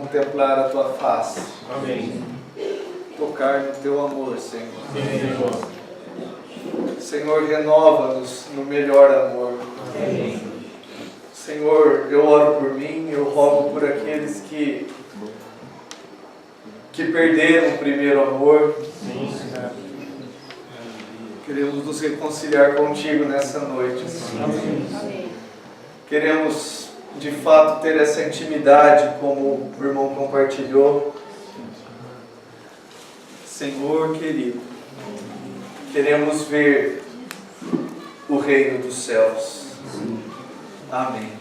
contemplar a Tua face. Amém. Tocar no Teu amor, Senhor. Amém. Senhor, renova-nos no melhor amor. Amém. Senhor, eu oro por mim, eu rogo por aqueles que perderam o primeiro amor. Sim, Senhor. Queremos nos reconciliar contigo nessa noite, Senhor. Amém. Queremos, de fato, ter essa intimidade, como o irmão compartilhou. Senhor querido, queremos ver o reino dos céus. Amém.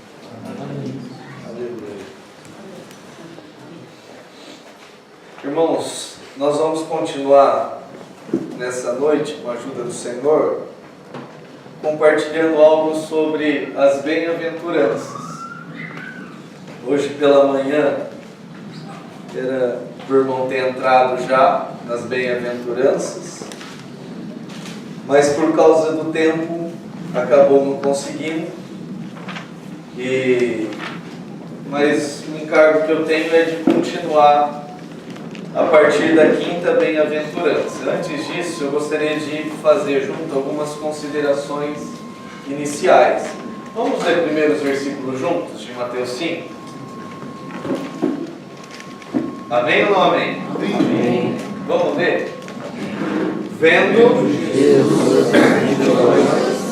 Aleluia. Irmãos, nós vamos continuar nessa noite, com a ajuda do Senhor, compartilhando algo sobre as bem-aventuranças. Hoje pela manhã, era o irmão ter entrado já nas bem-aventuranças, mas por causa do tempo acabou não conseguindo. Mas o encargo que eu tenho é de continuar a partir da quinta bem-aventurança. Antes disso, eu gostaria de fazer junto algumas considerações iniciais. Vamos ler primeiro os versículos juntos de Mateus 5? Amém ou não amém? Amém. Vamos ler? Vendo,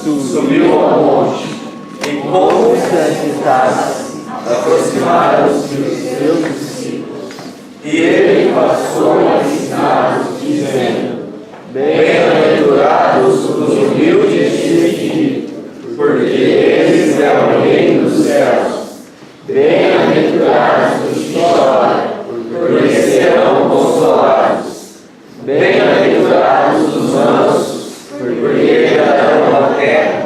Jesus subiu ao monte e como se agitasse, aproximaram-se os seus discípulos. E ele passou a ensinar-os, dizendo: Bem-aventurados os humildes de espírito, porque eles é o reino dos céus. Bem-aventurados os que choram, porque serão consolados. Bem-aventurados os mansos, porque herdarão a terra.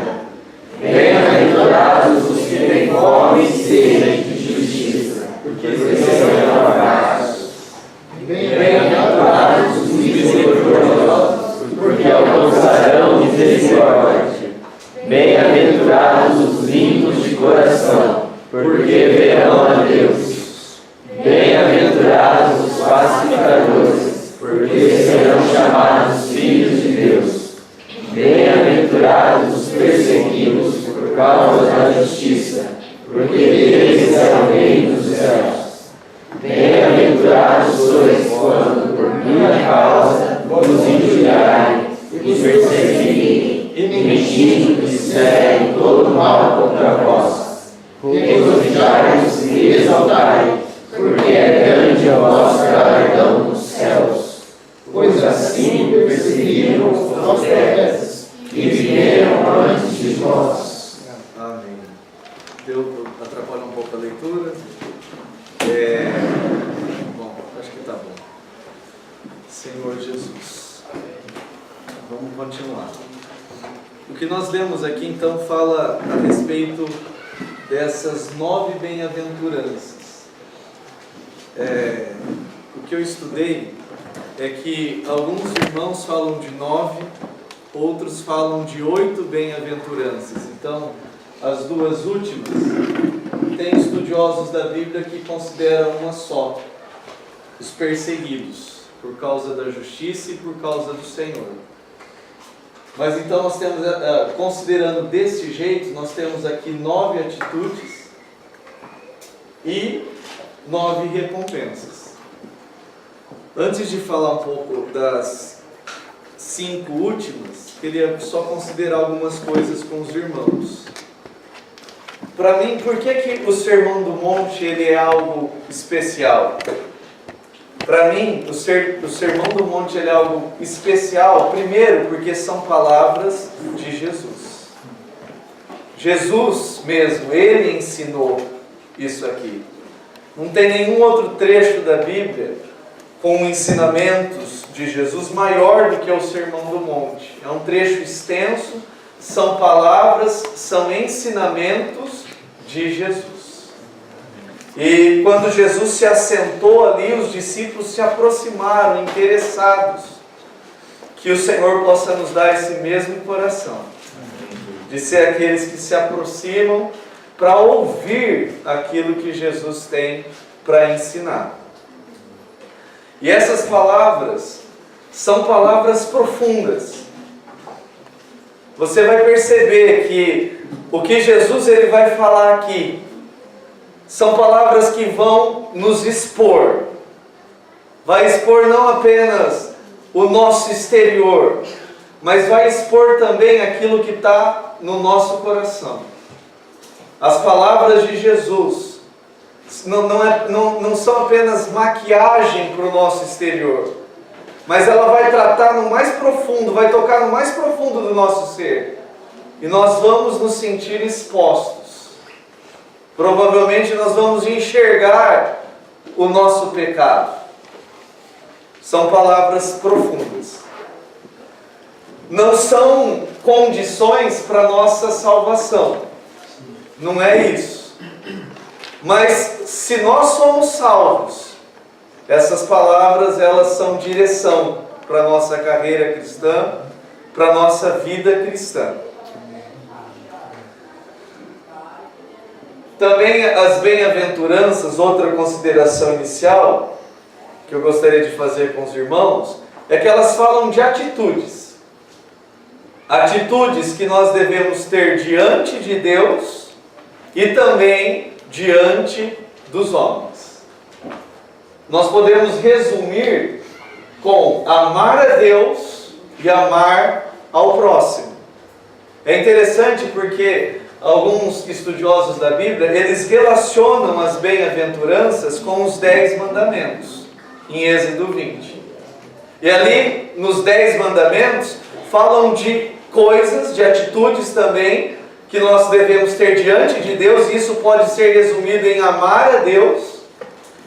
Bem-aventurados os que têm fome e sede de justiça, porque serão abraços. Bem-aventurados os misericordiosos, porque alcançarão misericórdia. Bem-aventurados os limpos de coração, porque verão a Deus. Bem-aventurados os pacificadores, porque serão chamados filhos de Deus. Bem-aventurados os perseguidos por causa da justiça, porque deles é o reino dos céus. Bem-aventurados sois quando, por minha causa, vos injuriarem, e perseguirem, e mentindo disserem todo mal contra vós. Regozijai-vos e exaltai, porque é grande o vosso galardão nos céus. Pois assim perseguiram os profetas que vieram antes de vós. Amém. Atrapalha um pouco a leitura. Bom, acho que está bom. Senhor Jesus. Vamos continuar. O que nós lemos aqui então fala a respeito dessas 9 bem-aventuranças. O que eu estudei é que alguns irmãos falam de 9, outros falam de 8 bem-aventuranças. Então, as duas últimas, tem estudiosos da Bíblia que consideram uma só: os perseguidos, por causa da justiça e por causa do Senhor. Mas então nós temos, considerando desse jeito, nós temos aqui 9 atitudes e 9 recompensas. Antes de falar um pouco das 5 últimas, queria só considerar algumas coisas com os irmãos. Para mim, por que o Sermão do Monte ele é algo especial? Para mim, o Sermão do Monte ele é algo especial, primeiro, porque são palavras de Jesus. Jesus mesmo, Ele ensinou isso aqui. Não tem nenhum outro trecho da Bíblia com ensinamentos de Jesus maior do que o Sermão do Monte. É um trecho extenso, são palavras, são ensinamentos de Jesus. E quando Jesus se assentou ali, os discípulos se aproximaram, interessados. Que o Senhor possa nos dar esse mesmo coração, de ser aqueles que se aproximam para ouvir aquilo que Jesus tem para ensinar. E essas palavras são palavras profundas. Você vai perceber que o que Jesus ele vai falar aqui são palavras que vão nos expor. Vai expor não apenas o nosso exterior, mas vai expor também aquilo que está no nosso coração. As palavras de Jesus não são apenas maquiagem para o nosso exterior, mas ela vai tratar no mais profundo, vai tocar no mais profundo do nosso ser. E nós vamos nos sentir expostos. Provavelmente nós vamos enxergar o nosso pecado. São palavras profundas. Não são condições para a nossa salvação. Não é isso. Mas se nós somos salvos, essas palavras elas são direção para a nossa carreira cristã, para a nossa vida cristã. Também as bem-aventuranças, outra consideração inicial que eu gostaria de fazer com os irmãos, é que elas falam de atitudes. Atitudes que nós devemos ter diante de Deus e também diante dos homens. Nós podemos resumir com amar a Deus e amar ao próximo. É interessante porque alguns estudiosos da Bíblia, eles relacionam as bem-aventuranças com os 10 mandamentos, em Êxodo 20. E ali, nos 10 mandamentos, falam de coisas, de atitudes também, que nós devemos ter diante de Deus, e isso pode ser resumido em amar a Deus.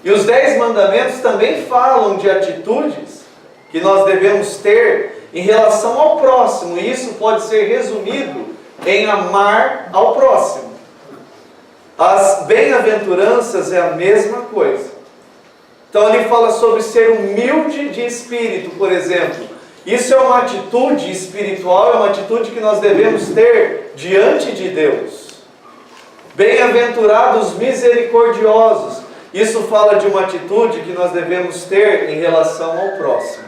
E os 10 mandamentos também falam de atitudes que nós devemos ter em relação ao próximo, e isso pode ser resumido em amar ao próximo. As bem-aventuranças é a mesma coisa. Então ele fala sobre ser humilde de espírito, por exemplo. Isso é uma atitude espiritual, é uma atitude que nós devemos ter diante de Deus. Bem-aventurados misericordiosos. Isso fala de uma atitude que nós devemos ter em relação ao próximo.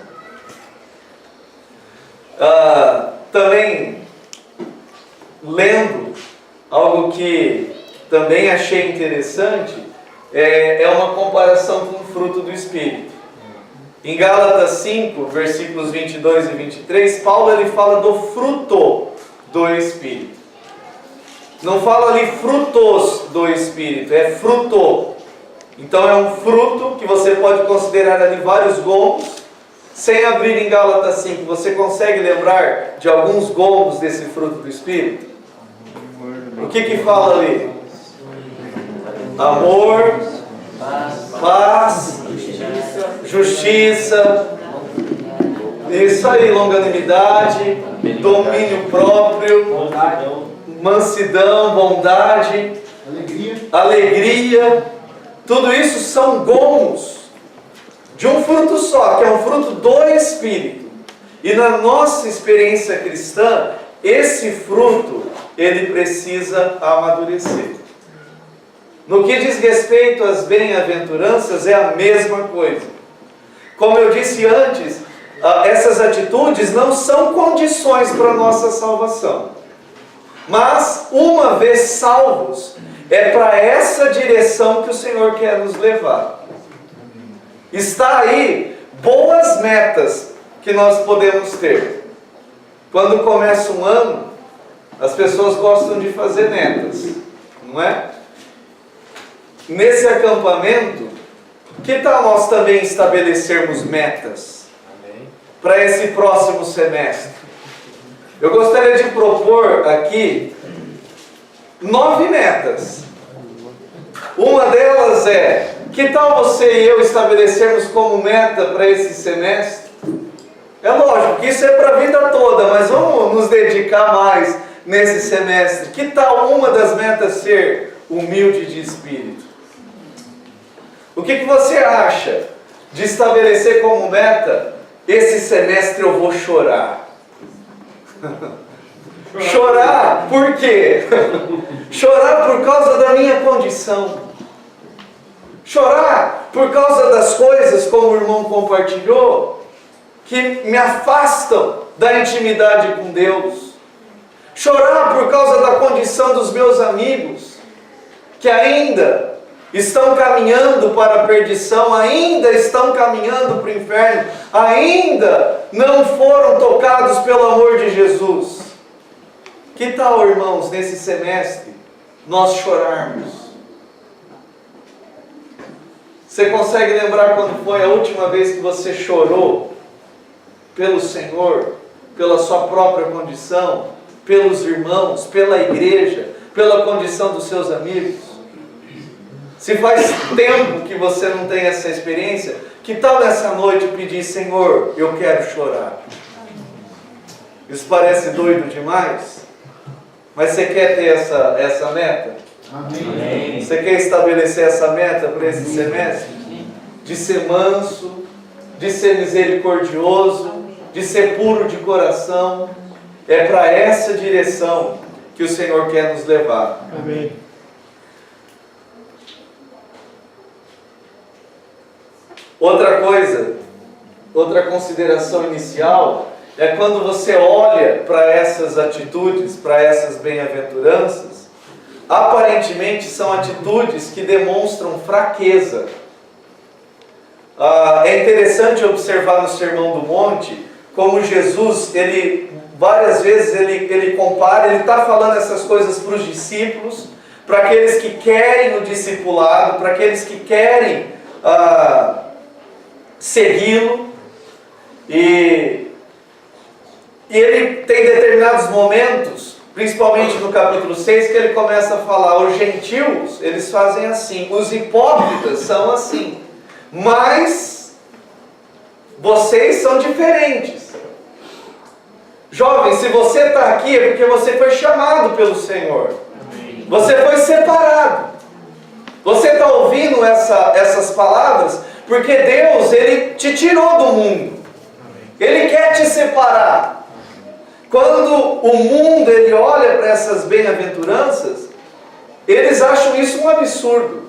Também, lendo algo que também achei interessante, é uma comparação com o fruto do Espírito. Em Gálatas 5, versículos 22 e 23, Paulo ele fala do fruto do Espírito. Não fala ali frutos do Espírito, é fruto. Então é um fruto que você pode considerar ali vários gomos. Sem abrir em Gálatas 5, você consegue lembrar de alguns gomos desse fruto do Espírito? O que fala ali? Amor, paz, justiça, isso aí, longanimidade, domínio próprio, mansidão, bondade, alegria. Tudo isso são gomos de um fruto só, que é um fruto do Espírito. E na nossa experiência cristã, esse fruto, ele precisa amadurecer. No que diz respeito às bem-aventuranças, é a mesma coisa. Como eu disse antes, essas atitudes não são condições para a nossa salvação. Mas, uma vez salvos, é para essa direção que o Senhor quer nos levar. Está aí boas metas que nós podemos ter. Quando começa um ano, as pessoas gostam de fazer metas, não é? Nesse acampamento, que tal nós também estabelecermos metas para esse próximo semestre? Eu gostaria de propor aqui 9 metas. Uma delas é: que tal você e eu estabelecermos como meta para esse semestre? É lógico que isso é para a vida toda, mas vamos nos dedicar mais nesse semestre. Que tal uma das metas ser humilde de espírito? O que você acha de estabelecer como meta: esse semestre eu vou chorar? Chorar por quê? Chorar por causa da minha condição. Chorar por causa das coisas, como o irmão compartilhou, que me afastam da intimidade com Deus. Chorar por causa da condição dos meus amigos, que ainda estão caminhando para a perdição, ainda estão caminhando para o inferno, ainda não foram tocados pelo amor de Jesus. Que tal, irmãos, nesse semestre, nós chorarmos? Você consegue lembrar quando foi a última vez que você chorou pelo Senhor, pela sua própria condição, pelos irmãos, pela igreja, pela condição dos seus amigos? Se faz tempo que você não tem essa experiência, que tal nessa noite pedir: Senhor, eu quero chorar? Isso parece doido demais, mas você quer ter essa meta? Amém. Você quer estabelecer essa meta para esse semestre? De ser manso, de ser misericordioso, de ser puro de coração. É para essa direção que o Senhor quer nos levar. Amém. Outra coisa, outra consideração inicial, é quando você olha para essas atitudes, para essas bem-aventuranças, aparentemente são atitudes que demonstram fraqueza. É interessante observar no Sermão do Monte, como Jesus, várias vezes ele compara, ele está falando essas coisas para os discípulos, para aqueles que querem o discipulado, para aqueles que querem segui-lo, e ele tem determinados momentos, principalmente no capítulo 6, que ele começa a falar: os gentios, eles fazem assim, os hipócritas são assim, mas vocês são diferentes. Jovem, se você está aqui é porque você foi chamado pelo Senhor. Amém. Você foi separado. Você está ouvindo essas palavras porque Deus, Ele te tirou do mundo. Ele quer te separar. Quando o mundo ele olha para essas bem-aventuranças, eles acham isso um absurdo.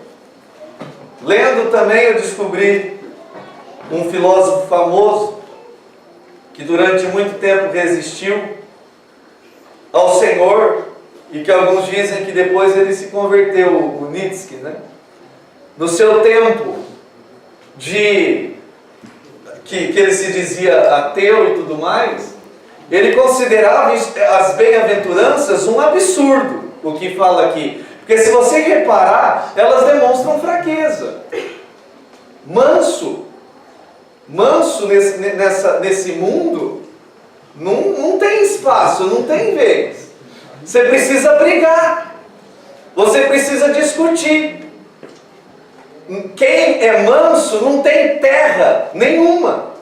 Lendo também eu descobri um filósofo famoso que durante muito tempo resistiu ao Senhor e que alguns dizem que depois ele se converteu, o Nietzsche, né? No seu tempo que ele se dizia ateu e tudo mais, ele considerava as bem-aventuranças um absurdo, o que fala aqui. Porque se você reparar, elas demonstram fraqueza. Manso nesse mundo, não tem espaço, não tem vez. Você precisa brigar, você precisa discutir. Quem é manso não tem terra nenhuma.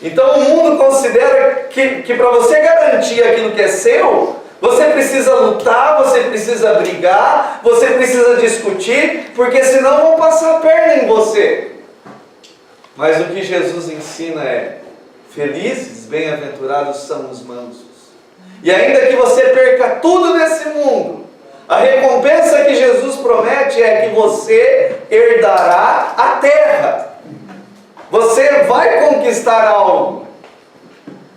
Então o mundo considera que para você garantir aquilo que é seu, você precisa lutar, você precisa brigar, você precisa discutir, porque senão vão passar a perna em você. Mas o que Jesus ensina é: felizes, bem-aventurados são os mansos. E ainda que você perca tudo nesse mundo, a recompensa que Jesus promete é que você herdará a terra. Você vai conquistar algo.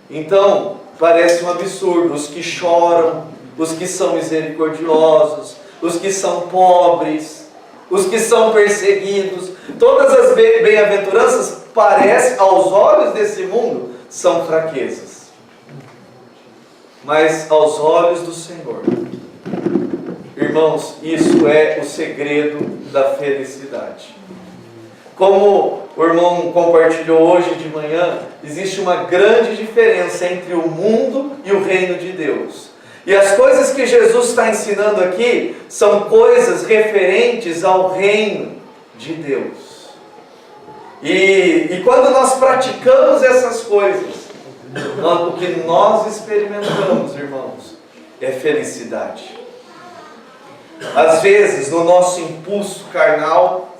Então, parece um absurdo os que choram, os que são misericordiosos, os que são pobres, os que são perseguidos. Todas as bem-aventuranças parecem, aos olhos desse mundo, são fraquezas. Mas aos olhos do Senhor, irmãos, isso é o segredo da felicidade. Como o irmão compartilhou hoje de manhã, existe uma grande diferença entre o mundo e o reino de Deus. E as coisas que Jesus está ensinando aqui são coisas referentes ao reino de Deus. E quando nós praticamos essas coisas, o que nós experimentamos, irmãos, é felicidade. Às vezes, no nosso impulso carnal,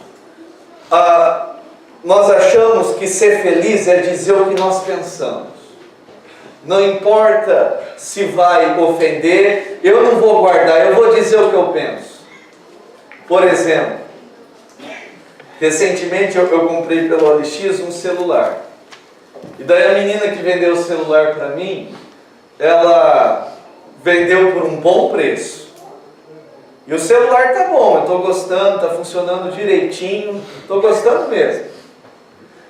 nós achamos que ser feliz é dizer o que nós pensamos. Não importa se vai ofender, eu não vou guardar, eu vou dizer o que eu penso. Por exemplo, Recentemente eu comprei pelo OLX um celular. E daí a menina que vendeu o celular para mim, ela vendeu por um bom preço. E o celular tá bom, eu estou gostando, tá funcionando direitinho, estou gostando mesmo.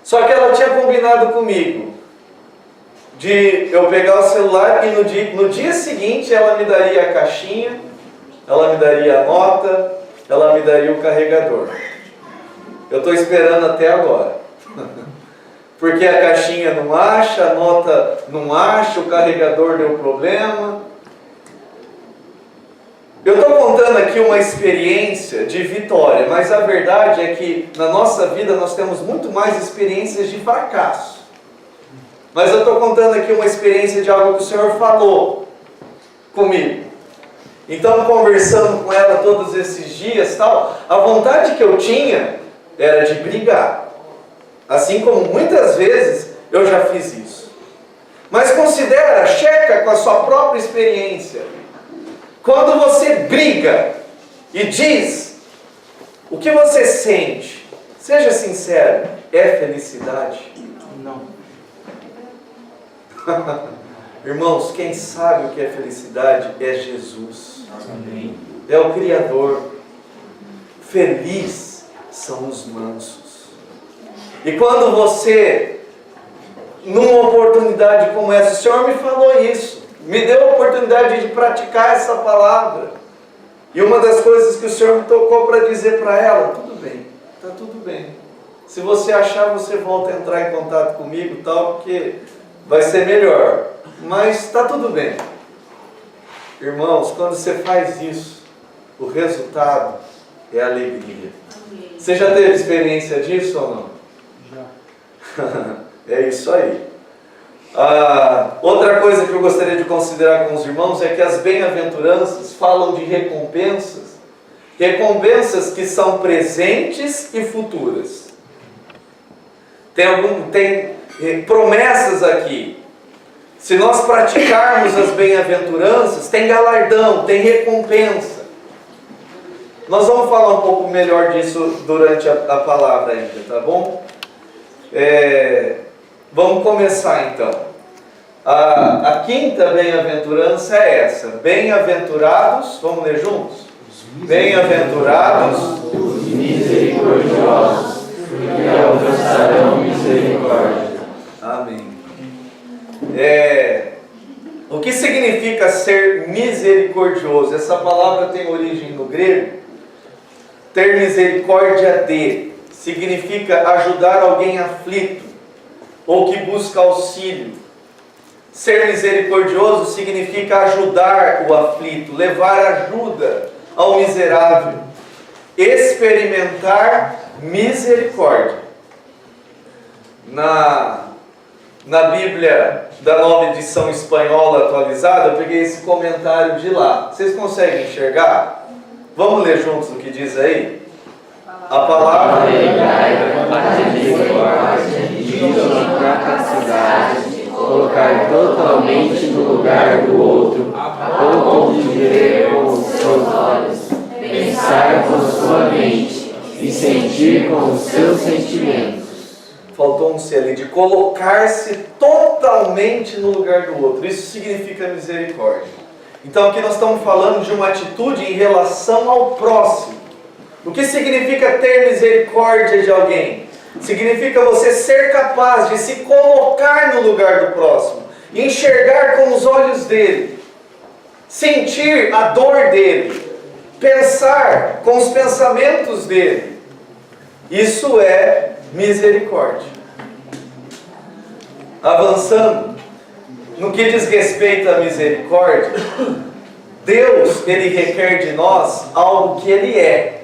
Só que ela tinha combinado comigo de eu pegar o celular e no dia seguinte ela me daria a caixinha, ela me daria a nota, ela me daria o carregador. Eu estou esperando até agora. Porque a caixinha não acha, a nota não acha, o carregador deu problema. Eu estou contando aqui uma experiência de vitória, mas a verdade é que na nossa vida nós temos muito mais experiências de fracasso. Mas eu estou contando aqui uma experiência de algo que o Senhor falou comigo. Então, conversando com ela todos esses dias, tal, a vontade que eu tinha era de brigar. Assim como muitas vezes eu já fiz isso. Mas considera, checa com a sua própria experiência. Quando você briga e diz o que você sente, seja sincero, é felicidade? Não. Irmãos, quem sabe o que é felicidade é Jesus. Amém. É o Criador. Feliz são os mansos. E quando você, numa oportunidade como essa, o Senhor me falou isso, me deu a oportunidade de praticar essa palavra. E uma das coisas que o Senhor me tocou para dizer para ela, tudo bem, está tudo bem. Se você achar, você volta a entrar em contato comigo, tal, porque vai ser melhor. Mas está tudo bem. Irmãos, quando você faz isso, o resultado é alegria. Você já teve experiência disso ou não? Já. É isso aí. Outra coisa que eu gostaria de considerar com os irmãos é que as bem-aventuranças falam de recompensas. Recompensas que são presentes e futuras. Tem promessas aqui. Se nós praticarmos as bem-aventuranças, tem galardão, tem recompensa. Nós vamos falar um pouco melhor disso durante a palavra ainda, tá bom? Vamos começar então. A quinta bem-aventurança é essa. Bem-aventurados, vamos ler juntos? Bem-aventurados Os misericordiosos, porque alcançarão misericórdia. Amém. O que significa ser misericordioso? Essa palavra tem origem no grego. Ter misericórdia de significa ajudar alguém aflito ou que busca auxílio. Ser misericordioso significa ajudar o aflito, levar ajuda ao miserável, experimentar misericórdia. Na Bíblia da Nova Edição Espanhola atualizada, eu peguei esse comentário de lá. Vocês conseguem enxergar? Vamos ler juntos o que diz aí? A palavra colocar totalmente no lugar do outro, ou compreender com os seus olhos, pensar com sua mente e sentir com os seus sentimentos. Faltou um C ali, de colocar-se totalmente no lugar do outro. Isso significa misericórdia. Então aqui nós estamos falando de uma atitude em relação ao próximo. O que significa ter misericórdia de alguém? Significa você ser capaz de se colocar no lugar do próximo, enxergar com os olhos dele, sentir a dor dele, pensar com os pensamentos dele. Isso é misericórdia. Avançando, no que diz respeito à misericórdia, Deus, Ele requer de nós algo que Ele é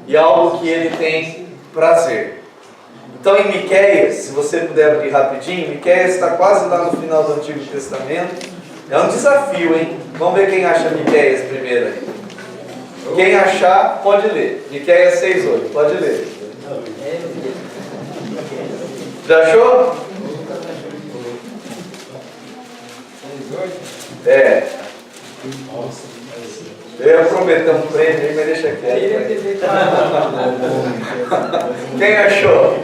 e algo que Ele tem prazer. Então em Miqueias, se você puder abrir rapidinho, Miqueias está quase lá no final do Antigo Testamento. É um desafio, hein? Vamos ver quem acha Miqueias primeiro aí. Quem achar, pode ler. Miqueias 6:8, pode ler. Já achou? Eu ia prometer um prêmio aí, mas deixa quieto. Quem achou?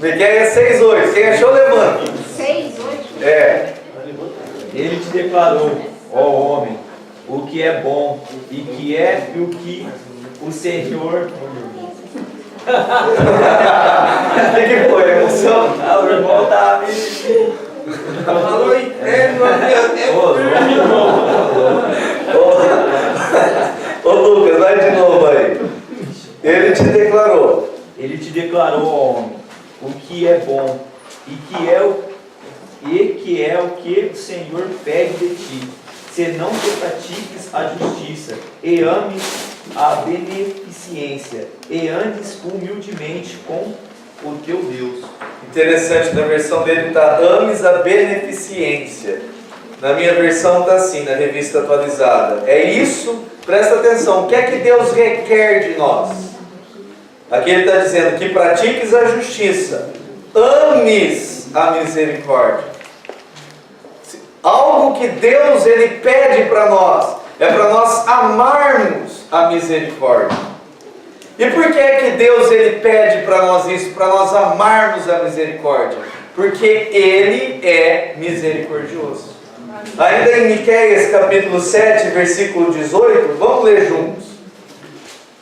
Miqueias 6:8. Quem achou, levanta. 6:8? É. Ele te declarou, ó homem, o que é bom e o que o Senhor... O que foi? Emoção? Ah, o irmão tá me... Falou em prêmio, Ô Lucas, vai de novo aí. Ele te declarou. Ele te declarou, ó homem, o que é bom e que é o que o Senhor pede de ti, senão que pratiques a justiça e ames a beneficência e andes humildemente com o teu Deus. Interessante, na versão dele está ames a beneficência. Na minha versão está assim, na revista atualizada. É isso, presta atenção, o que é que Deus requer de nós? Aqui ele está dizendo que pratiques a justiça, ames a misericórdia. Algo que Deus ele pede para nós, é para nós amarmos a misericórdia. E por que é que Deus ele pede para nós isso? Para nós amarmos a misericórdia. Porque Ele é misericordioso. Ainda em Miqueias capítulo 7, versículo 18, vamos ler juntos.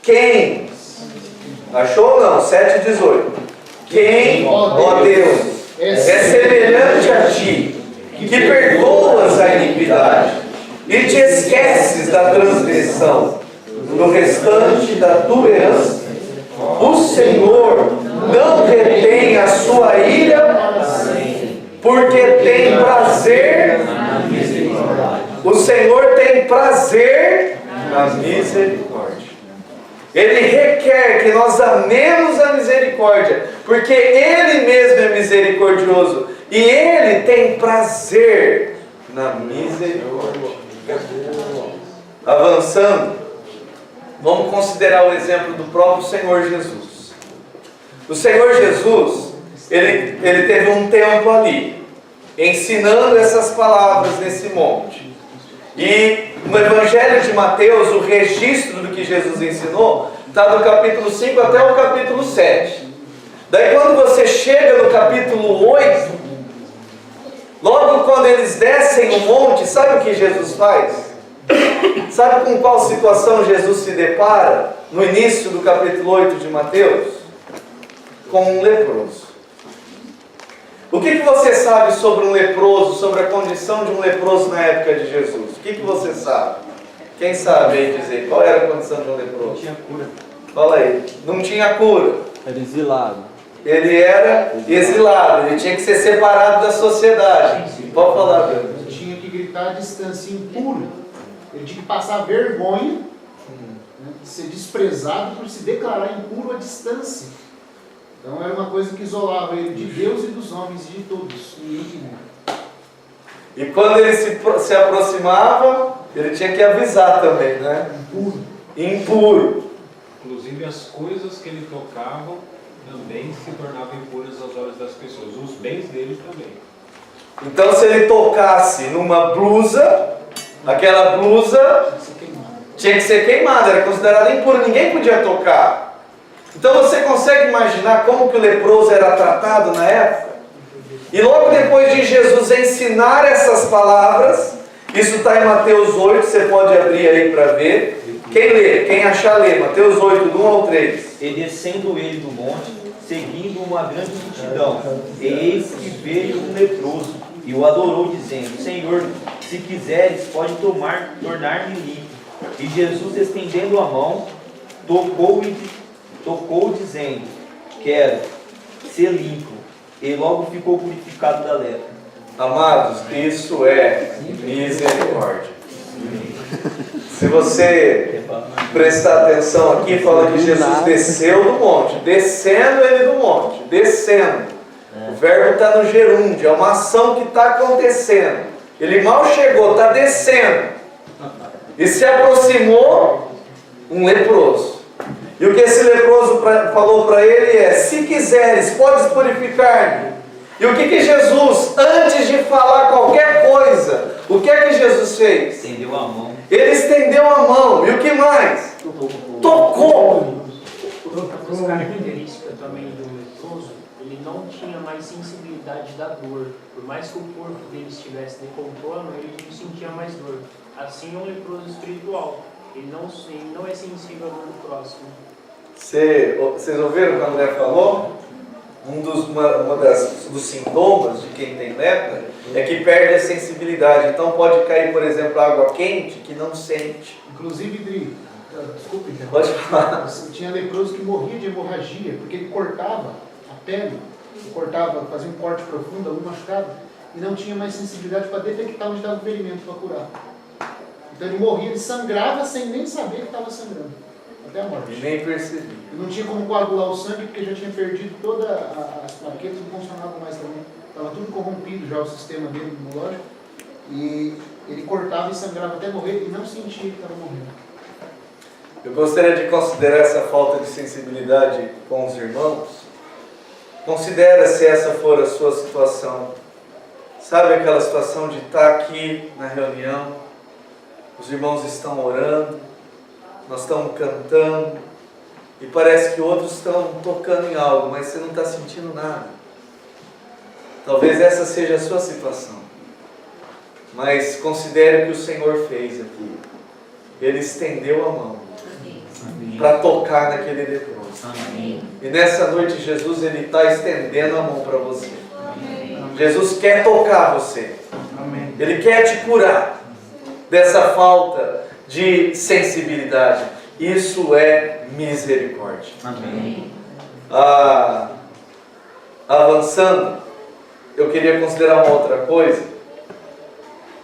Quem? Achou ou não? 7:18. Quem, ó Deus, é semelhante a ti, que perdoas a iniquidade e te esqueces da transgressão no restante da tua herança? O Senhor não retém a sua ira, porque tem prazer. O Senhor tem prazer na misericórdia. Ele requer que nós amemos a misericórdia, porque Ele mesmo é misericordioso e Ele tem prazer na misericórdia. Avançando, vamos considerar o exemplo do próprio Senhor Jesus. O Senhor Jesus, ele teve um tempo ali, ensinando essas palavras nesse monte. E no Evangelho de Mateus, o registro do que Jesus ensinou, está do capítulo 5 até o capítulo 7. Daí quando você chega no capítulo 8, logo quando eles descem o monte, sabe o que Jesus faz? Sabe com qual situação Jesus se depara no início do capítulo 8 de Mateus? Com um leproso. O que você sabe sobre um leproso, sobre a condição de um leproso na época de Jesus? O que você sabe? Quem sabe aí dizer qual era a condição de um leproso? Não tinha cura. Fala aí. Não tinha cura. Era exilado. Ele era exilado, ele tinha que ser separado da sociedade. Pode falar, Pedro. Ele tinha que gritar a distância, impuro. Ele tinha que passar vergonha, né, ser desprezado por se declarar impuro à distância. Então era uma coisa que isolava ele de Deus e dos homens e de todos. E quando ele se aproximava, ele tinha que avisar também, né? Impuro. Impuro. Inclusive as coisas que ele tocava também se tornavam impuras aos olhos das pessoas. Os bens dele também. Então se ele tocasse numa blusa, aquela blusa tinha que ser queimada, era considerada impura, ninguém podia tocar. Então você consegue imaginar como que o leproso era tratado na época? E logo depois de Jesus ensinar essas palavras, isso está em Mateus 8, você pode abrir aí para ver. Quem lê? Quem achar lê, Mateus 8, do 1 ao 3. E descendo ele do monte, seguindo uma grande multidão, e eis que veio um leproso, e o adorou, dizendo: Senhor, se quiseres, pode tornar-me limpo. E Jesus, estendendo a mão, tocou dizendo: quero ser limpo. E logo ficou purificado da lepra. Amados, isso é misericórdia. Se você prestar atenção aqui, fala que Jesus desceu do monte, descendo ele do monte, descendo. O verbo está no gerúndio, é uma ação que está acontecendo. Ele mal chegou, está descendo. E se aproximou um leproso. E o que esse leproso falou para ele é: se quiseres, podes purificar-me. E o que Jesus, antes de falar qualquer coisa, O que é que Jesus fez? Estendeu a mão. Ele estendeu a mão. E o que mais? Tocou. Outra característica também do leproso, ele não tinha mais sensibilidade da dor. Por mais que o corpo dele estivesse decompondo, ele não sentia mais dor. Assim é um leproso espiritual. Ele não é sensível à dor do próximo. Vocês ouviram o que a mulher falou? Dos sintomas de quem tem lepra é que perde a sensibilidade. Então pode cair, por exemplo, água quente que não sente. Inclusive, Dri, desculpe, Pode falar. tinha leproso que morria de hemorragia, porque ele cortava a pele, fazia um corte profundo, algum machucado, e não tinha mais sensibilidade para detectar onde estava o ferimento para curar. Então ele morria, ele sangrava sem nem saber que estava sangrando, até a morte. E nem percebi. Ele não tinha como coagular o sangue, porque já tinha perdido todas as plaquetas, não funcionavam mais também. Estava tudo corrompido já o sistema dele imunológico, e ele cortava e sangrava até morrer, e não sentia que estava morrendo. Eu gostaria de considerar essa falta de sensibilidade com os irmãos. Considera se essa for a sua situação. Sabe aquela situação de estar aqui na reunião, os irmãos estão orando, nós estamos cantando, e parece que outros estão tocando em algo, mas você não está sentindo nada. Talvez essa seja a sua situação. Mas considere o que o Senhor fez aqui. Ele estendeu a mão para tocar naquele leproso. E nessa noite Jesus ele está estendendo a mão para você. Jesus quer tocar você. Ele quer te curar dessa falta de sensibilidade. Isso é misericórdia. Avançando, eu queria considerar uma outra coisa.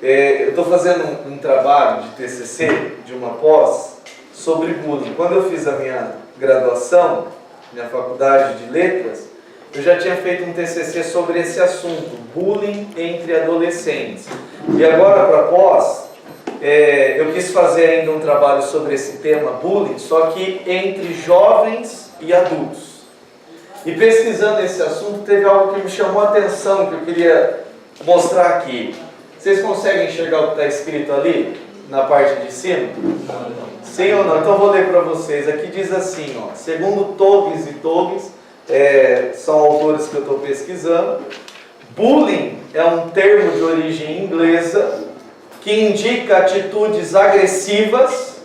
Eu estou fazendo um trabalho de TCC, de uma pós, sobre bullying. Quando eu fiz a minha graduação, minha faculdade de letras, eu já tinha feito um TCC sobre esse assunto, bullying entre adolescentes. E agora para pós, eu quis fazer ainda um trabalho sobre esse tema bullying, só que entre jovens e adultos. E pesquisando esse assunto, teve algo que me chamou a atenção, que eu queria mostrar aqui. Vocês conseguem enxergar o que está escrito ali, na parte de cima? Sim ou não? Então eu vou ler para vocês. Aqui diz assim, ó, segundo Toggins e Toggins, são autores que eu estou pesquisando, bullying é um termo de origem inglesa que indica atitudes agressivas,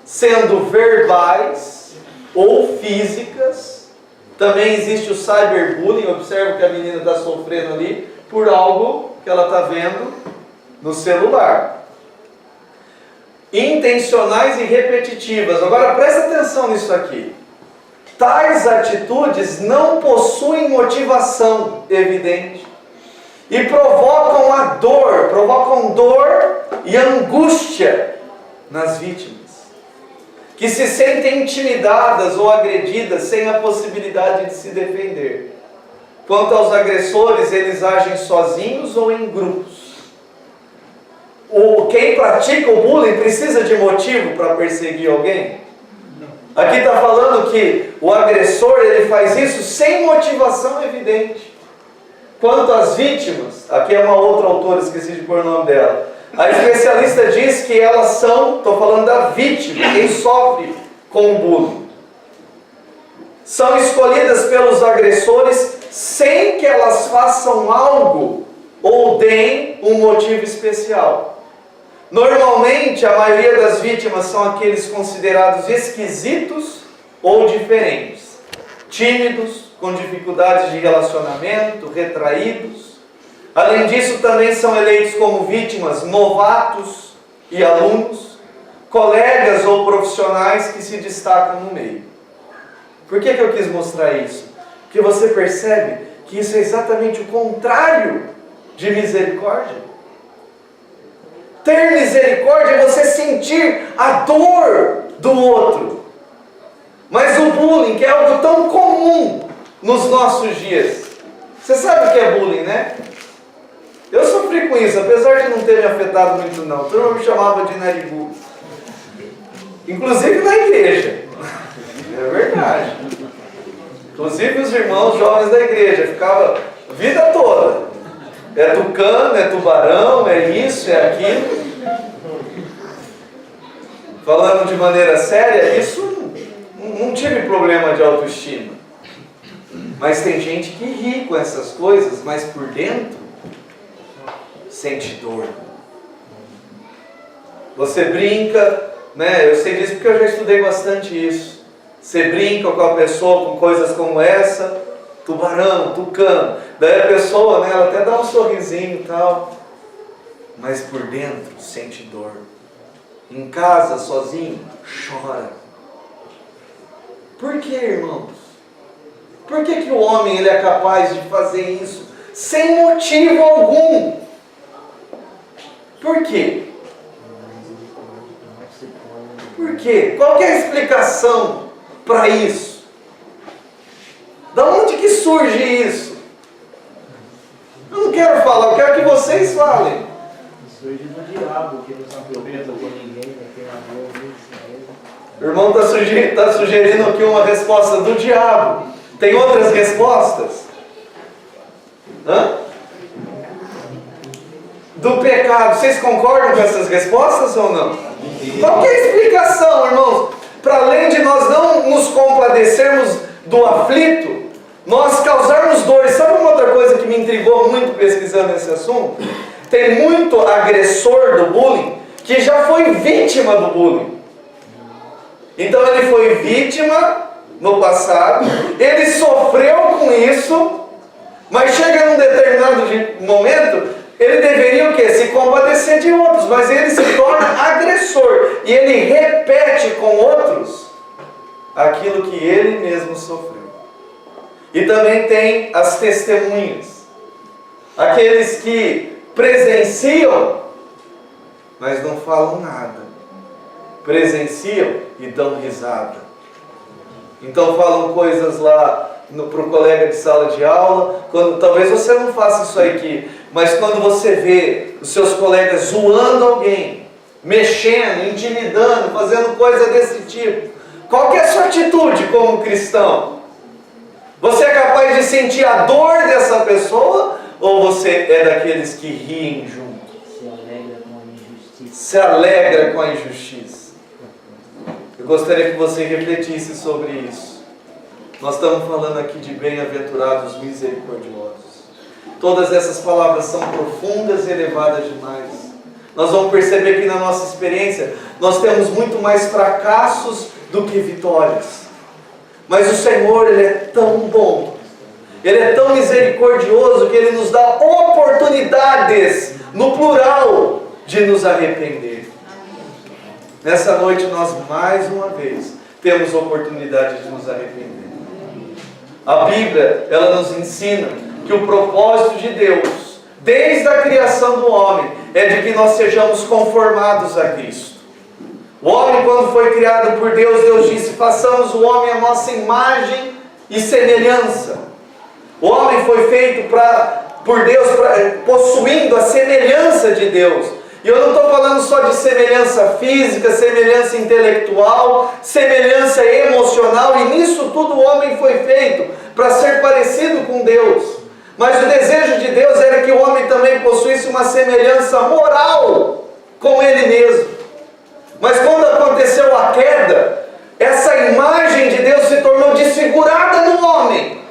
sendo verbais ou físicas. Também existe o cyberbullying. Observa que a menina está sofrendo ali por algo que ela está vendo no celular. Intencionais e repetitivas. Agora presta atenção nisso aqui. Tais atitudes não possuem motivação evidente e provocam dor e angústia nas vítimas, que se sentem intimidadas ou agredidas sem a possibilidade de se defender. Quanto aos agressores, eles agem sozinhos ou em grupos. Quem pratica o bullying precisa de motivo para perseguir alguém? Aqui está falando que o agressor ele faz isso sem motivação evidente. Quanto às vítimas, aqui é uma outra autora, esqueci de pôr o nome dela. A especialista diz que elas são, estou falando da vítima, quem sofre com o bullying. São escolhidas pelos agressores sem que elas façam algo ou deem um motivo especial. Normalmente, a maioria das vítimas são aqueles considerados esquisitos ou diferentes, tímidos, com dificuldades de relacionamento, retraídos. Além disso, também são eleitos como vítimas novatos e alunos, colegas ou profissionais que se destacam no meio. Por que eu quis mostrar isso? Porque você percebe que isso é exatamente o contrário de misericórdia. Ter misericórdia é você sentir a dor do outro. Mas o bullying, que é algo tão comum nos nossos dias. Você sabe o que é bullying, né? Eu sofri com isso, apesar de não ter me afetado muito não. A turma me chamava de narigudo. Inclusive na igreja. É verdade. Inclusive os irmãos jovens da igreja. Ficava a vida toda. É tucano, é tubarão, é isso, é aquilo. Falando de maneira séria, isso não tive problema de autoestima. Mas tem gente que ri com essas coisas, mas por dentro sente dor. Você brinca, né? Eu sei disso porque eu já estudei bastante isso. Você brinca com a pessoa com coisas como essa, tubarão, tucano. Daí a pessoa, né, ela até dá um sorrisinho e tal, mas por dentro sente dor. Em casa, sozinho, chora. Por que, irmãos? Por que o homem ele é capaz de fazer isso sem motivo algum? Por quê? Por quê? Qual que é a explicação para isso? Da onde que surge isso? Eu não quero falar, eu quero que vocês falem. Surge do diabo, que não se preocupa com ninguém, não tem amor nisso. O irmão está sugerindo aqui uma resposta do diabo. Tem outras respostas? Hã? Do pecado. Vocês concordam com essas respostas ou não? Qual que é a explicação, irmãos? Para além de nós não nos compadecermos do aflito, nós causarmos dores. Sabe uma outra coisa que me intrigou muito pesquisando esse assunto? Tem muito agressor do bullying que já foi vítima do bullying. Então ele foi vítima no passado, ele sofreu com isso, mas chega num determinado momento, ele deveria o quê? Se compadecer de outros, mas ele se torna agressor e ele repete com outros aquilo que ele mesmo sofreu. E também tem as testemunhas, aqueles que presenciam, mas não falam nada, presenciam e dão risada. Então falam coisas lá para o colega de sala de aula, quando talvez você não faça isso aqui, mas quando você vê os seus colegas zoando alguém, mexendo, intimidando, fazendo coisa desse tipo, qual que é a sua atitude como cristão? Você é capaz de sentir a dor dessa pessoa ou você é daqueles que riem junto? Se alegra com a injustiça. Se alegra com a injustiça. Eu gostaria que você refletisse sobre isso. Nós estamos falando aqui de bem-aventurados misericordiosos. Todas essas palavras são profundas e elevadas demais. Nós vamos perceber que na nossa experiência nós temos muito mais fracassos do que vitórias. Mas o Senhor, Ele é tão bom, Ele é tão misericordioso que Ele nos dá oportunidades, no plural, de nos arrepender. Nessa noite nós mais uma vez temos oportunidade de nos arrepender. A Bíblia, ela nos ensina que o propósito de Deus, desde a criação do homem, é de que nós sejamos conformados a Cristo. O homem, quando foi criado por Deus, Deus disse: façamos o homem a nossa imagem e semelhança. O homem foi feito por Deus, possuindo a semelhança de Deus. E eu não estou falando só de semelhança física, semelhança intelectual, semelhança emocional, e nisso tudo o homem foi feito para ser parecido com Deus. Mas o desejo de Deus era que o homem também possuísse uma semelhança moral com Ele mesmo. Mas quando aconteceu a queda, essa imagem de Deus se tornou desfigurada no homem.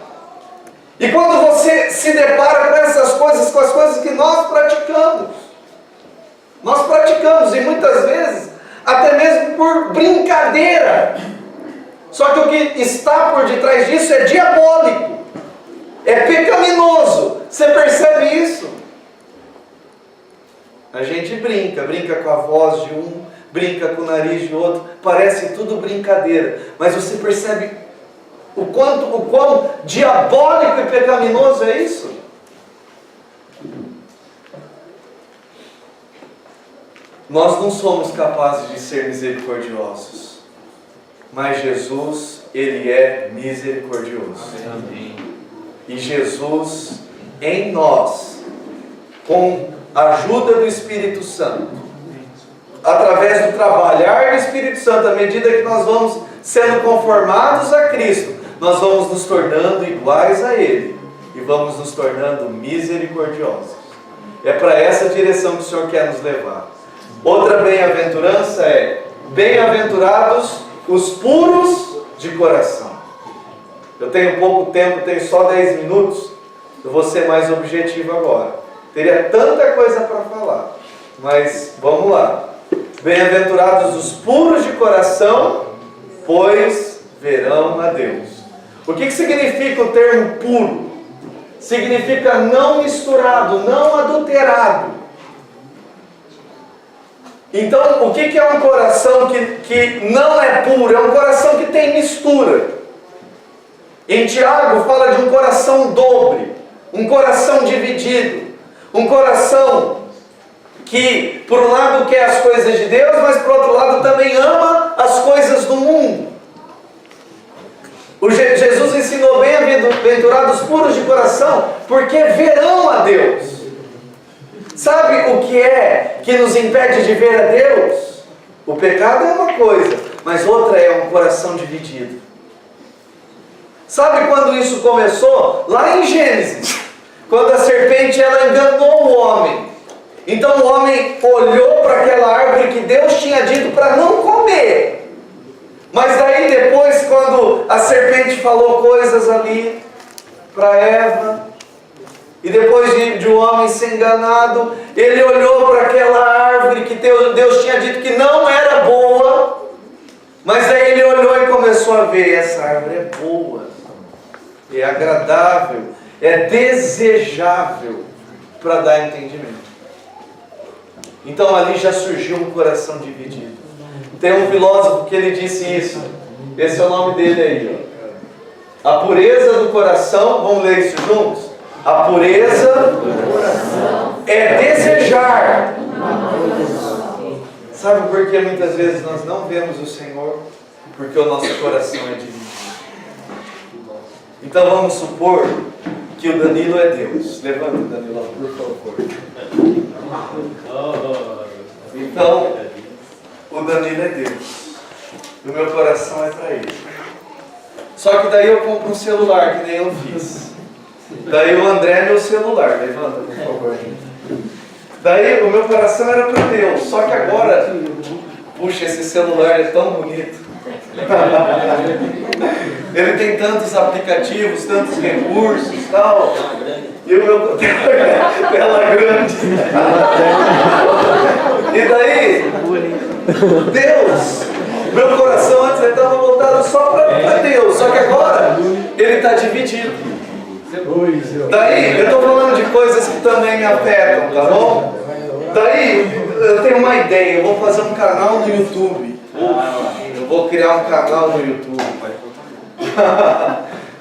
E quando você se depara com essas coisas, com as coisas que nós praticamos, e muitas vezes até mesmo por brincadeira. Só que o que está por detrás disso é diabólico, é pecaminoso. Você percebe isso? A gente brinca com a voz de um, brinca com o nariz de outro, parece tudo brincadeira, mas você percebe o quão diabólico e pecaminoso é isso? Nós não somos capazes de ser misericordiosos, mas Jesus, Ele é misericordioso. Amém. E Jesus, em nós, com a ajuda do Espírito Santo, através do trabalhar do Espírito Santo, à medida que nós vamos sendo conformados a Cristo, nós vamos nos tornando iguais a Ele e vamos nos tornando misericordiosos. É para essa direção que o Senhor quer nos levar. Outra bem-aventurança é: bem-aventurados os puros de coração. Eu tenho pouco tempo, tenho só 10 minutos. Eu vou ser mais objetivo agora. Teria tanta coisa para falar, mas vamos lá. Bem-aventurados os puros de coração, pois verão a Deus. O que significa o termo puro? Significa não misturado, não adulterado. Então, o que é um coração que não é puro? É um coração que tem mistura. Em Tiago fala de um coração dobre, um coração dividido, um coração que por um lado quer as coisas de Deus, mas por outro lado também ama as coisas do mundo. Jesus ensinou: bem-aventurados puros de coração, porque verão a Deus. Sabe o que é que nos impede de ver a Deus? O pecado é uma coisa, mas outra é um coração dividido. Sabe quando isso começou? Lá em Gênesis, quando a serpente ela enganou o homem. Então o homem olhou para aquela árvore que Deus tinha dito para não comer. Mas daí depois, quando a serpente falou coisas ali para Eva, e depois de um homem ser enganado, ele olhou para aquela árvore que Deus tinha dito que não era boa, mas aí ele olhou e começou a ver: essa árvore é boa, é agradável, é desejável para dar entendimento. Então ali já surgiu um coração dividido. Tem um filósofo que ele disse isso. Esse é o nome dele aí, ó. A pureza do coração, vamos ler isso juntos? A pureza do coração é desejar. Sabe por que muitas vezes nós não vemos o Senhor? Porque o nosso coração é dividido. Então vamos supor que o Danilo é Deus. Levanta o Danilo, por favor. Então, o Danilo é Deus. E o meu coração é para Ele. Só que daí eu compro um celular, que nem eu fiz. Daí o André é meu celular. Levanta, por favor. Daí o meu coração era para Deus. Só que agora, puxa, esse celular é tão bonito. Ele tem tantos aplicativos, tantos recursos e tal. E o meu tela grande. E daí, Deus, meu coração antes estava voltado só para Deus. Só que agora ele está dividido. Daí, eu estou falando de coisas que também me afetam, tá bom? Daí, eu tenho uma ideia. Eu vou fazer um canal no YouTube. Eu vou criar um canal no YouTube.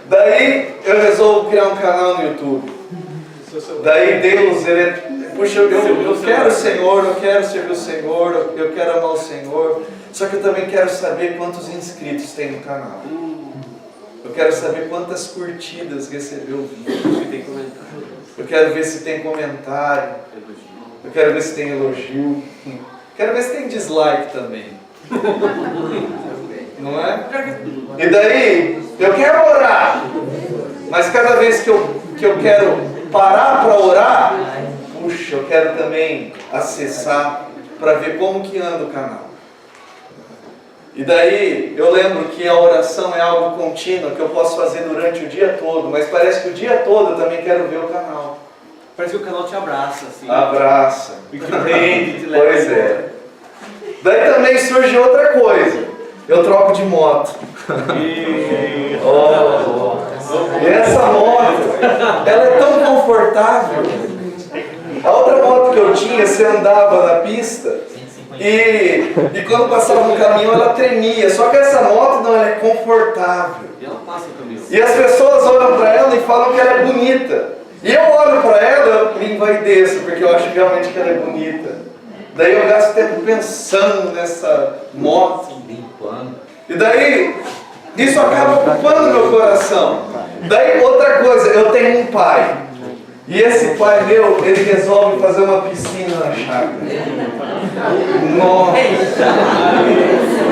Daí eu resolvo criar um canal no YouTube. Daí Deus, puxa, eu quero o Senhor, eu quero servir o Senhor, eu quero amar o Senhor. Só que eu também quero saber quantos inscritos tem no canal. Eu quero saber quantas curtidas recebeu o vídeo. Eu quero ver se tem comentário. Eu quero ver se tem elogio. Quero ver se tem dislike também. Não é? E daí, eu quero orar, mas cada vez que eu quero parar para orar, puxa, eu quero também acessar para ver como que anda o canal. E daí, eu lembro que a oração é algo contínuo, que eu posso fazer durante o dia todo, mas parece que o dia todo eu também quero ver o canal. Parece que o canal te abraça, assim. Abraça. E te prende, te leva. Pois é. Daí também surge outra coisa. Eu troco de moto. E essa moto, ela é tão confortável. A outra moto que eu tinha, você andava na pista e quando passava no caminhão ela tremia. Só que essa moto não, ela é confortável. E ela passa o caminhão. E as pessoas olham para ela e falam que ela é bonita. E eu olho para ela e me envaideço, porque eu acho realmente que ela é bonita. Daí eu gasto tempo pensando nessa moto. E daí, isso acaba ocupando meu coração. Daí outra coisa, eu tenho um pai. E esse pai meu, ele resolve fazer uma piscina na chácara. Nossa!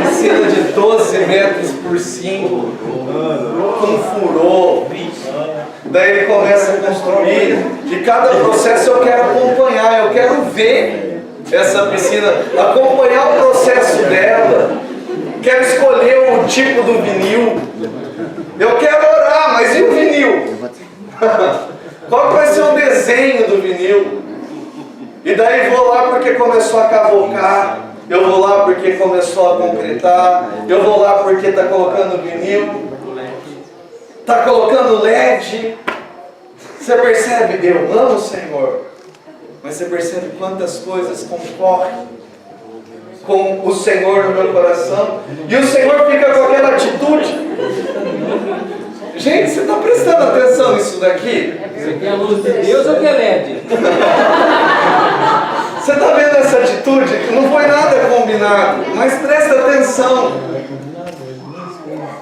Piscina de 12 metros por 5. Com furor. Daí ele começa a construir, e cada processo eu quero acompanhar, eu quero ver essa piscina, acompanhar o processo dela, quero escolher o tipo do vinil, eu quero orar, mas e o vinil? Qual vai ser o desenho do vinil? E daí vou lá porque começou a cavocar, eu vou lá porque começou a concretar, eu vou lá porque está colocando vinil, está colocando LED. Você percebe? Eu amo o Senhor, mas você percebe quantas coisas concorrem com o Senhor no meu coração, e o Senhor fica com aquela atitude. Gente, você está prestando atenção nisso daqui? Você quer a luz de Deus ou quer LED? Você está vendo essa atitude? Não foi nada combinado, mas presta atenção.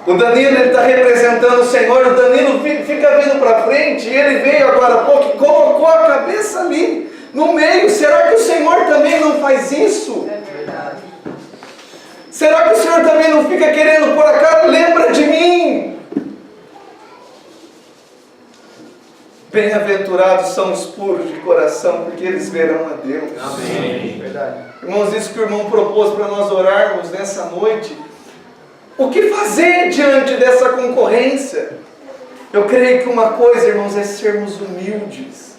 O Danilo está representando o Senhor, o Danilo fica vindo para frente, e ele veio agora há pouco e colocou a cabeça ali, no meio. Será que o Senhor também não faz isso? É verdade. Será que o Senhor também não fica querendo pôr a cara? Lembra de mim! Bem-aventurados são os puros de coração, porque eles verão a Deus. Amém. Verdade. Irmãos, isso que o irmão propôs para nós orarmos nessa noite. O que fazer diante dessa concorrência? Eu creio que uma coisa, irmãos, é sermos humildes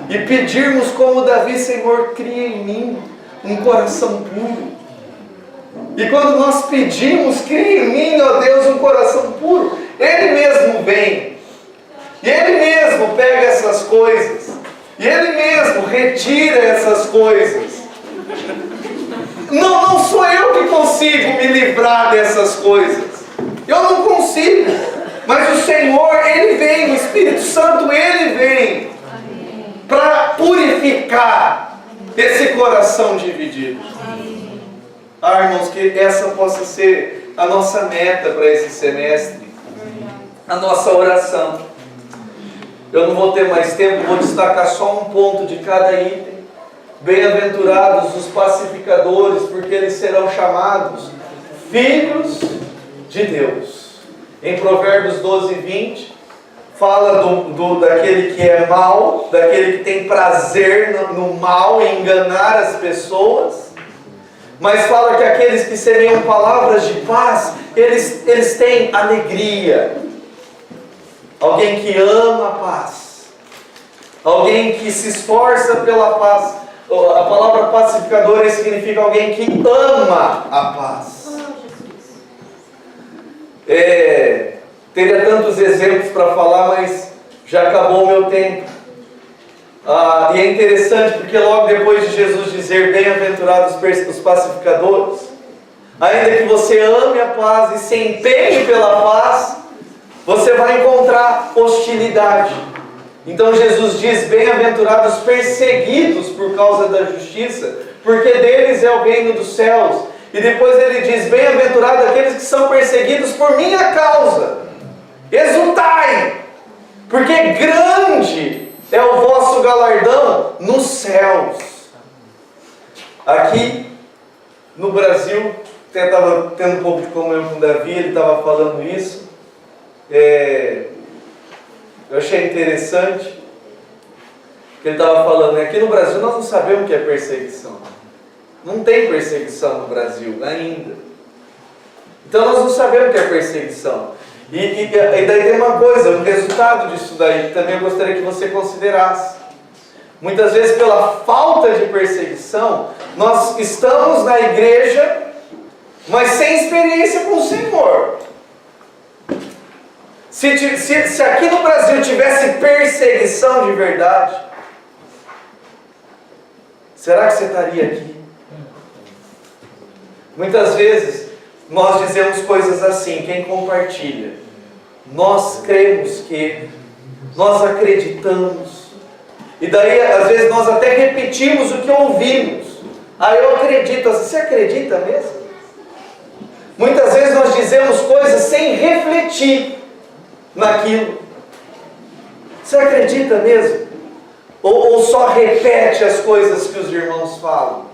e pedirmos como Davi: Senhor, cria em mim um coração puro. E quando nós pedimos, cria em mim, ó Deus, um coração puro, Ele mesmo vem. E Ele mesmo pega essas coisas, e Ele mesmo retira essas coisas. Não sou eu que consigo me livrar dessas coisas. Eu não consigo. Mas o Senhor, Ele vem, o Espírito Santo, Ele vem para purificar esse coração dividido. Ah, irmãos, que essa possa ser a nossa meta para esse semestre, a nossa oração. Eu não vou ter mais tempo, vou destacar só um ponto de cada item. Bem-aventurados os pacificadores, porque eles serão chamados filhos de Deus. Em Provérbios 12:20, fala daquele que é mau, daquele que tem prazer no mal, em enganar as pessoas. Mas fala que aqueles que semeiam palavras de paz, eles têm alegria. Alguém que ama a paz, alguém que se esforça pela paz. A palavra pacificadora significa alguém que ama a paz. Teria tantos exemplos para falar, mas já acabou o meu tempo. E é interessante porque logo depois de Jesus dizer: bem-aventurados os pacificadores, ainda que você ame a paz e se empenhe pela paz, você vai encontrar hostilidade. Então Jesus diz: bem-aventurados perseguidos por causa da justiça, porque deles é o reino dos céus. E depois ele diz: bem-aventurados aqueles que são perseguidos por minha causa. Exultai, porque grande é o vosso galardão nos céus. Aqui no Brasil, eu estava tendo um pouco de comunhão com o Davi, ele estava falando isso. Eu achei interessante que ele estava falando, aqui no Brasil nós não sabemos o que é perseguição. Não tem perseguição no Brasil ainda. Então nós não sabemos o que é perseguição. E daí tem uma coisa, um resultado disso daí, que também eu gostaria que você considerasse. Muitas vezes, pela falta de perseguição, nós estamos na igreja, mas sem experiência com o Senhor. Se aqui no Brasil tivesse perseguição de verdade, será que você estaria aqui? Muitas vezes nós dizemos coisas assim, quem compartilha: nós cremos que, nós acreditamos, e daí às vezes nós até repetimos o que ouvimos. Eu acredito. Você acredita mesmo? Muitas vezes nós dizemos coisas sem refletir naquilo. Você acredita mesmo? Ou só repete as coisas que os irmãos falam?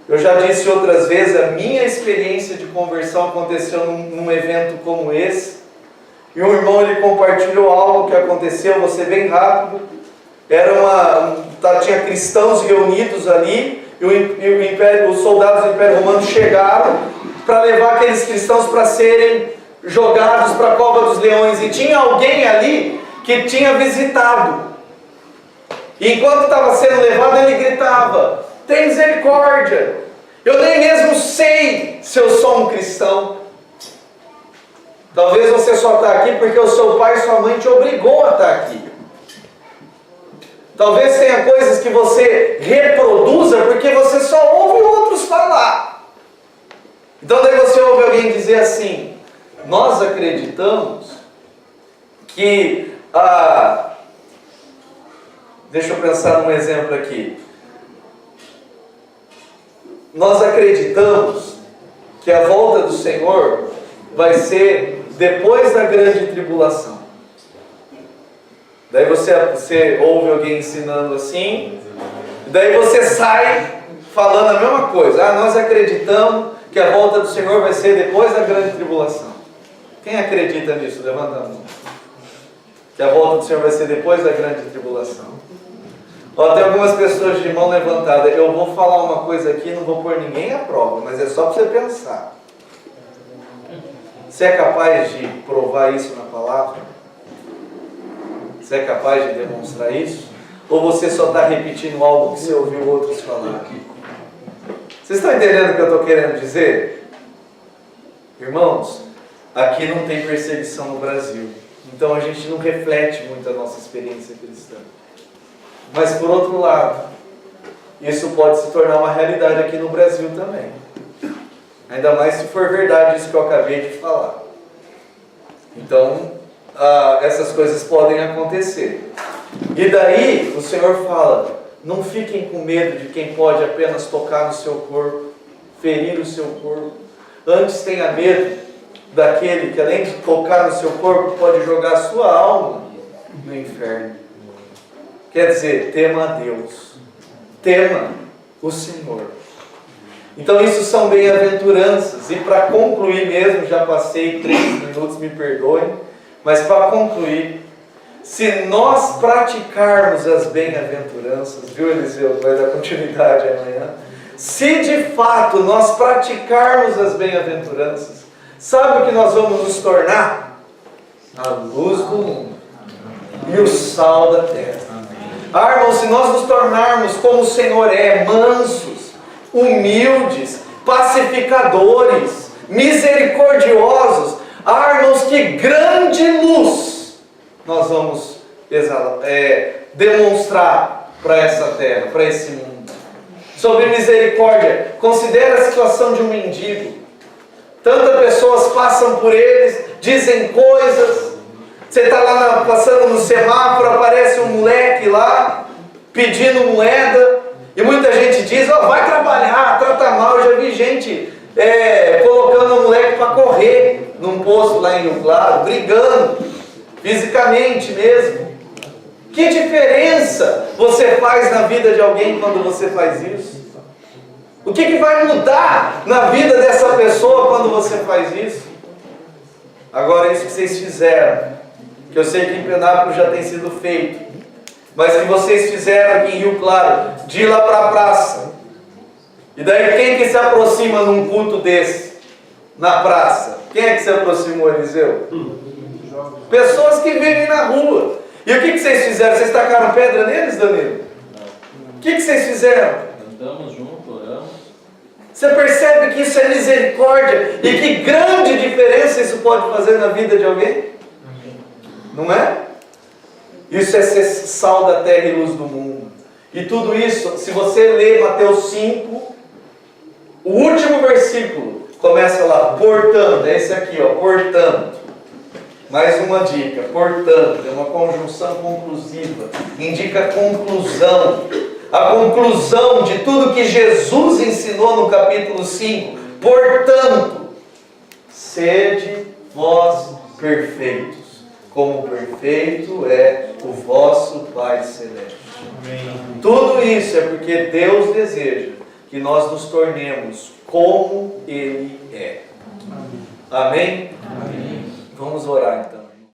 Eu já disse outras vezes, a minha experiência de conversão aconteceu num evento como esse, e um irmão ele compartilhou algo que aconteceu, vou ser bem rápido. Tinha cristãos reunidos ali, e os soldados do Império Romano chegaram para levar aqueles cristãos para serem jogados para a cova dos leões, e tinha alguém ali que tinha visitado. E enquanto estava sendo levado, ele gritava: tem misericórdia, eu nem mesmo sei se eu sou um cristão. Talvez você só está aqui porque o seu pai e sua mãe te obrigou a estar aqui. Talvez tenha coisas que você reproduza porque você só ouve outros falar. Então daí você ouve alguém dizer assim: nós acreditamos que deixa eu pensar num exemplo aqui. Nós acreditamos que a volta do Senhor vai ser depois da grande tribulação. Daí você ouve alguém ensinando assim, daí você sai falando a mesma coisa. Nós acreditamos que a volta do Senhor vai ser depois da grande tribulação. Quem acredita nisso? Levanta a mão. Que a volta do Senhor vai ser depois da grande tribulação. Tem algumas pessoas de mão levantada. Eu vou falar uma coisa aqui, não vou pôr ninguém à prova, mas é só para você pensar. Você é capaz de provar isso na palavra? Você é capaz de demonstrar isso? Ou você só está repetindo algo que você ouviu outros falar? Vocês estão entendendo o que eu estou querendo dizer? Irmãos, aqui não tem perseguição no Brasil. Então a gente não reflete muito a nossa experiência cristã. Mas por outro lado, isso pode se tornar uma realidade aqui no Brasil também. Ainda mais se for verdade isso que eu acabei de falar. Então, essas coisas podem acontecer. E daí o Senhor fala: não fiquem com medo de quem pode apenas tocar no seu corpo, ferir o seu corpo. Antes tenha medo daquele que, além de tocar no seu corpo, pode jogar a sua alma no inferno. Quer dizer, tema a Deus, tema o Senhor. Então isso são bem-aventuranças. E para concluir mesmo, já passei 3 minutos, me perdoem, mas para concluir, se nós praticarmos as bem-aventuranças, viu, Eliseu, vai dar continuidade amanhã. Se de fato nós praticarmos as bem-aventuranças, sabe o que nós vamos nos tornar? A luz do mundo e o sal da terra. Irmãos, se nós nos tornarmos como o Senhor é, mansos, humildes, pacificadores, misericordiosos, irmãos, que grande luz nós vamos demonstrar para essa terra, para esse mundo. Sobre misericórdia, considera a situação de um mendigo. Tantas pessoas passam por eles, dizem coisas. Você está lá passando no semáforo, aparece um moleque lá, pedindo moeda, e muita gente diz: vai trabalhar, trata mal. Eu já vi gente colocando o moleque para correr num posto lá em Rio Claro, brigando, fisicamente mesmo. Que diferença você faz na vida de alguém quando você faz isso? O que vai mudar na vida dessa pessoa quando você faz isso? Agora, isso que vocês fizeram, que eu sei que em Penápolis já tem sido feito, mas que vocês fizeram aqui em Rio Claro, de ir lá para a praça. E daí quem que se aproxima num culto desse, na praça? Quem é que se aproximou, Eliseu? Pessoas que vivem na rua. E o que vocês fizeram? Vocês tacaram pedra neles, Danilo? O que vocês fizeram? Andamos juntos, oramos. Você percebe que isso é misericórdia e que grande diferença isso pode fazer na vida de alguém? Não é? Isso é ser sal da terra e luz do mundo. E tudo isso, se você ler Mateus 5, o último versículo começa lá: portanto, é esse aqui, portanto. Mais uma dica: portanto, é uma conjunção conclusiva, indica conclusão. A conclusão de tudo que Jesus ensinou no capítulo 5. Portanto, sede vós perfeitos, como perfeito é o vosso Pai Celeste. Amém. Tudo isso é porque Deus deseja que nós nos tornemos como Ele é. Amém? Amém. Vamos orar então.